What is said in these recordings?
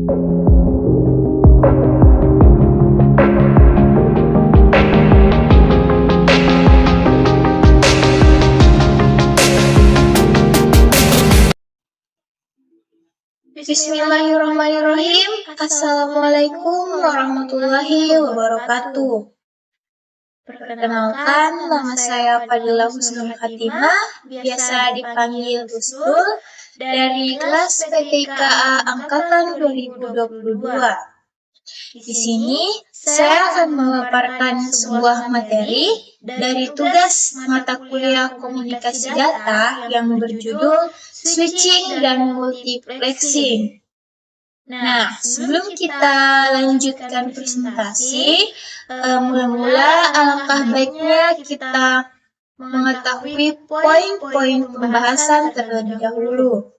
Bismillahirrahmanirrahim. Assalamualaikum warahmatullahi wabarakatuh. Perkenalkan, nama saya Fadilah Husnul Khatimah, biasa dipanggil Husnul, dari kelas PTKA Angkatan 2022. Di sini, saya akan memaparkan sebuah materi dari tugas mata kuliah komunikasi data yang berjudul Switching dan Multiplexing. Nah, sebelum kita lanjutkan presentasi, mula-mula alangkah baiknya kita mengetahui poin-poin pembahasan terlebih dahulu.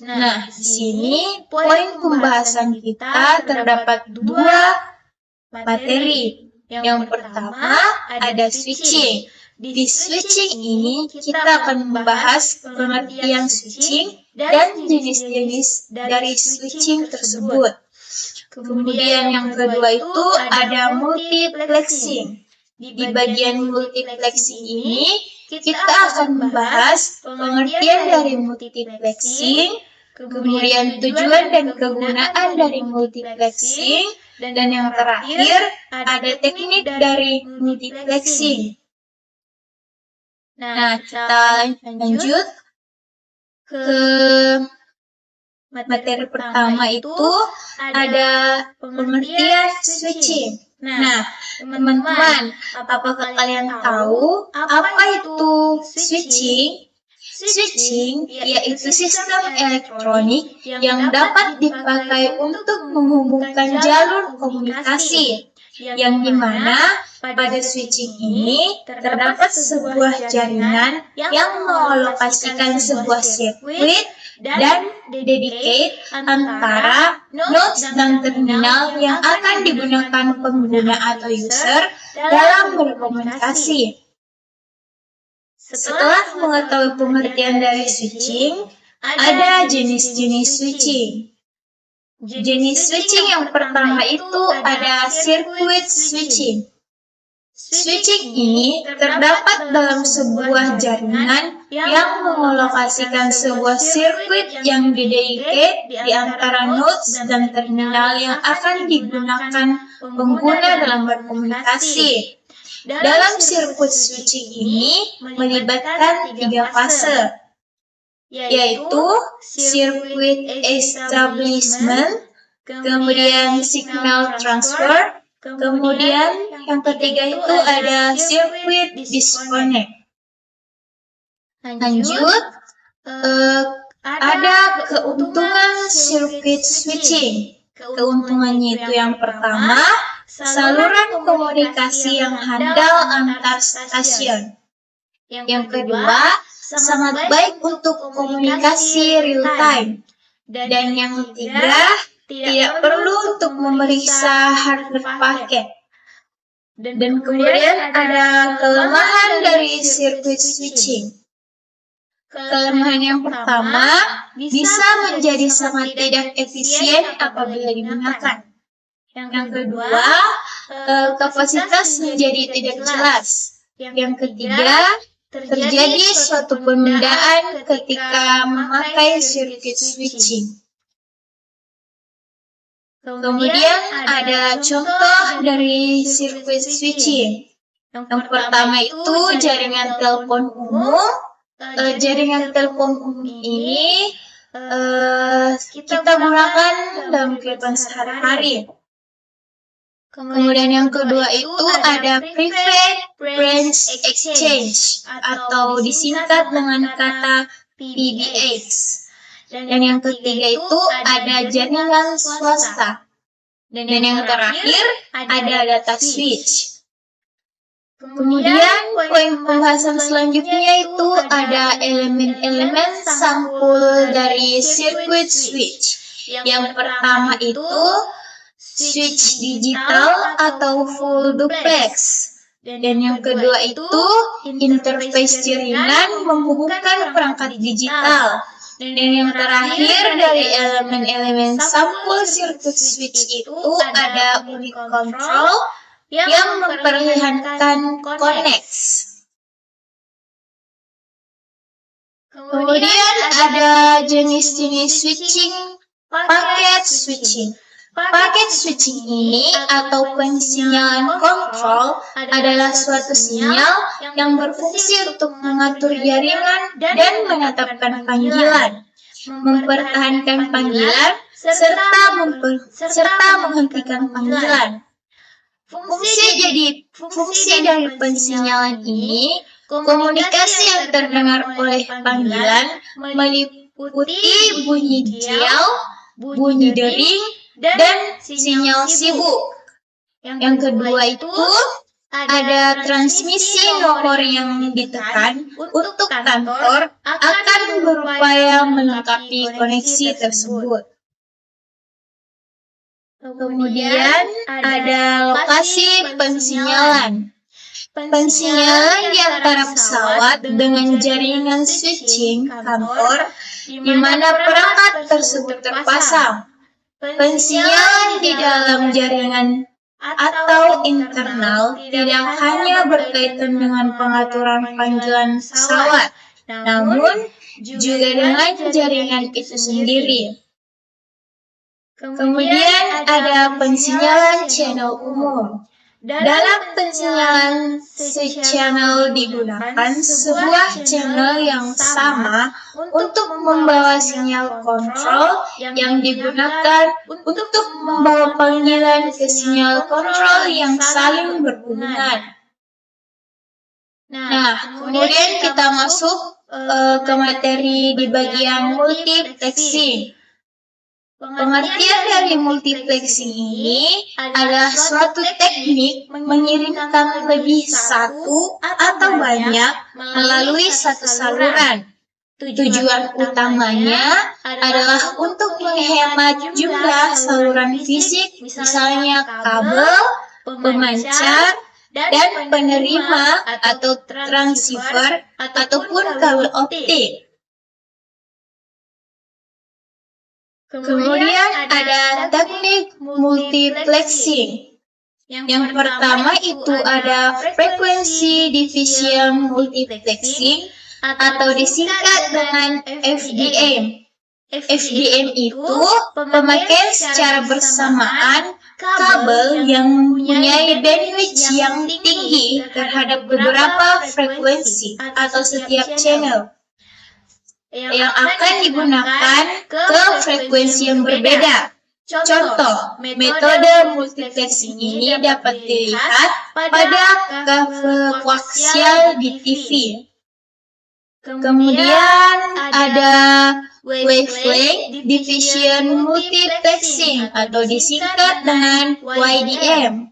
Nah, di sini poin pembahasan kita terdapat dua materi. Yang pertama ada switching. Di switching ini kita akan membahas pengertian switching dan jenis-jenis dari switching tersebut. Kemudian yang kedua itu ada multiplexing. Di bagian multiplexing ini kita akan membahas pengertian dari multiplexing, kemudian tujuan dan kegunaan dari multiplexing, dan yang terakhir ada teknik dari multiplexing. Nah, kita lanjut ke materi pertama itu ada pengertian switching. Nah, teman-teman, apakah kalian tahu apa itu switching? Switching yaitu sistem elektronik yang dapat dipakai untuk menghubungkan jalur komunikasi, yang dimana pada switching ini terdapat sebuah jaringan yang mengalokasikan sebuah sirkuit dan dedicate antara nodes dan terminal yang akan digunakan pengguna atau user dalam berkomunikasi. Setelah mengetahui pengertian dari switching, ada jenis-jenis switching. Jenis switching yang pertama itu ada circuit switching. Switching ini terdapat dalam sebuah jaringan yang mengalokasikan sebuah sirkuit yang didedicate di antara nodes dan terminal yang akan digunakan pengguna dalam berkomunikasi. Dalam sirkuit switching ini melibatkan 3 fase, yaitu circuit establishment, kemudian signal transfer, kemudian yang ketiga itu ada circuit disconnect. Lanjut, ada keuntungan circuit switching. Keuntungannya itu yang pertama, saluran komunikasi yang handal antar stasiun. Yang kedua, sangat baik untuk komunikasi real time. Dan yang ketiga, tidak perlu untuk memeriksa hardware paket. Dan kemudian ada kelemahan dari circuit switching. Kelemahan yang pertama, bisa menjadi sangat tidak efisien apabila digunakan. Yang kedua, kapasitas menjadi tidak jelas. Yang ketiga, terjadi suatu penundaan ketika memakai circuit switching. Kemudian ada contoh dari circuit switching. Yang pertama itu jaringan telepon umum. Jaringan telepon umum ini kita gunakan dalam kehidupan sehari-hari. Kemudian yang kedua itu ada private branch exchange atau disingkat dengan kata PBX. Dan yang ketiga itu ada jaringan swasta. Dan yang terakhir ada data switch. Kemudian poin pembahasan selanjutnya itu ada elemen-elemen sampul dari circuit switch. Yang pertama itu switch digital atau full duplex. Dan yang kedua itu interface jaringan menghubungkan perangkat digital. Dan yang terakhir dari elemen-elemen sampul sirkuit switch itu ada unit kontrol yang memperlihatkan connect. Kemudian ada jenis-jenis switching, paket switching. Paket switching ini atau pensinyalan kontrol adalah suatu sinyal yang berfungsi untuk mengatur jaringan dan menetapkan panggilan, mempertahankan panggilan, serta menghentikan panggilan. Fungsi dari pensinyalan ini, komunikasi yang terdengar oleh panggilan meliputi bunyi dial, bunyi dering, dan sinyal sibuk. Yang kedua itu ada transmisi nomor yang ditekan untuk kantor akan berupaya melengkapi koneksi tersebut. Kemudian ada lokasi pensinyalan. Pensinyalan di antara pesawat dengan jaringan switching kantor di mana perangkat tersebut terpasang. Pensinyalan di dalam jaringan atau internal tidak hanya berkaitan dengan pengaturan panggilan pesawat, namun juga dengan jaringan itu sendiri. Kemudian ada pensinyalan channel umum. Dalam pensinyalan channel digunakan sebuah channel yang sama untuk membawa sinyal kontrol yang digunakan untuk membawa panggilan ke sinyal kontrol yang saling berhubungan. Nah, kemudian kita masuk ke materi di bagian multiplexing. Pengertian dari multiplexing ini adalah suatu teknik mengirimkan lebih satu atau banyak melalui satu saluran. Tujuan utamanya adalah untuk menghemat jumlah saluran fisik, misalnya kabel, pemancar, dan penerima atau transceiver ataupun kabel optik. Kemudian ada teknik multiplexing. Yang pertama itu ada frekuensi division multiplexing atau disingkat dengan FDM. FDM itu pemakaian secara bersamaan kabel yang mempunyai bandwidth yang tinggi terhadap beberapa frekuensi atau setiap channel yang akan digunakan ke frekuensi yang berbeda. Contoh, metode multiplexing ini dapat dilihat pada kabel koaksial di TV. Kemudian ada wavelength division multiplexing atau disingkat dengan YDM.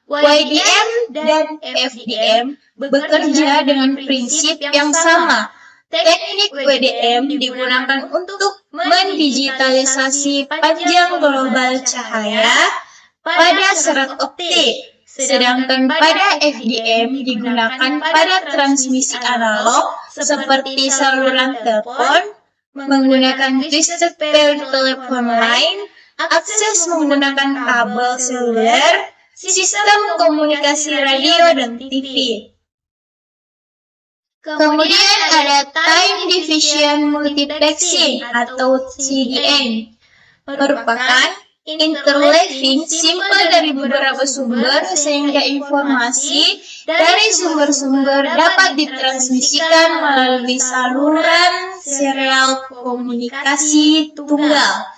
YDM dan FDM bekerja dengan prinsip yang sama. Teknik WDM digunakan untuk mendigitalisasi panjang global cahaya pada serat optik, sedangkan pada FDM digunakan pada transmisi analog seperti saluran telepon, menggunakan twisted pair telephone line, akses menggunakan kabel seluler, sistem komunikasi radio dan TV. Kemudian ada time division multiplexing atau CDM, merupakan interleaving simpel dari beberapa sumber sehingga informasi dari sumber-sumber dapat ditransmisikan melalui saluran serial komunikasi tunggal.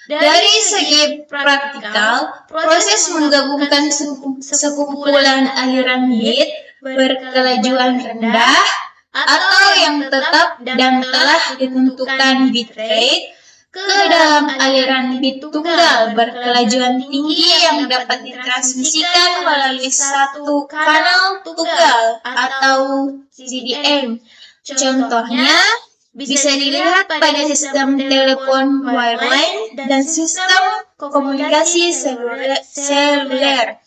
Dari segi praktikal, proses menggabungkan sekumpulan aliran bit berkelajuan rendah atau yang tetap dan telah ditentukan bitrate ke dalam aliran bit tunggal berkelajuan tinggi yang dapat ditransmisikan melalui satu kanal tunggal atau CDM. Contohnya bisa dilihat pada sistem telepon wireline dan sistem komunikasi seluler.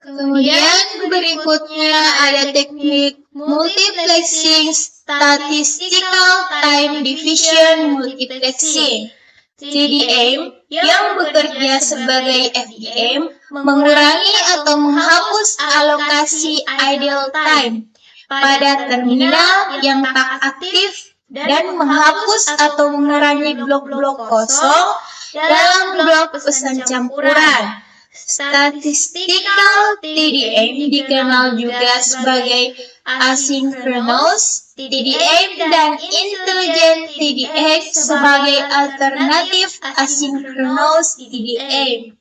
Kemudian berikutnya ada teknik multiplexing, statistical time division multiplexing. TDM yang bekerja sebagai FDM mengurangi atau menghapus alokasi idle time pada terminal yang tak aktif dan menghapus atau mengurangi blok-blok kosong dalam blok pesan campuran. Statistical TDM dikenal juga sebagai asynchronous TDM dan intelligent TDM sebagai alternatif asynchronous TDM.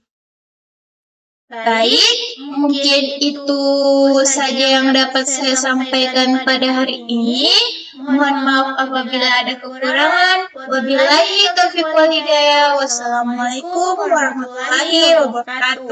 Baik, mungkin itu saja yang dapat saya sampaikan pada hari ini. Mohon maaf apabila ada kekurangan. Wabillahi taufiq wal hidayah. Wassalamualaikum warahmatullahi wabarakatuh.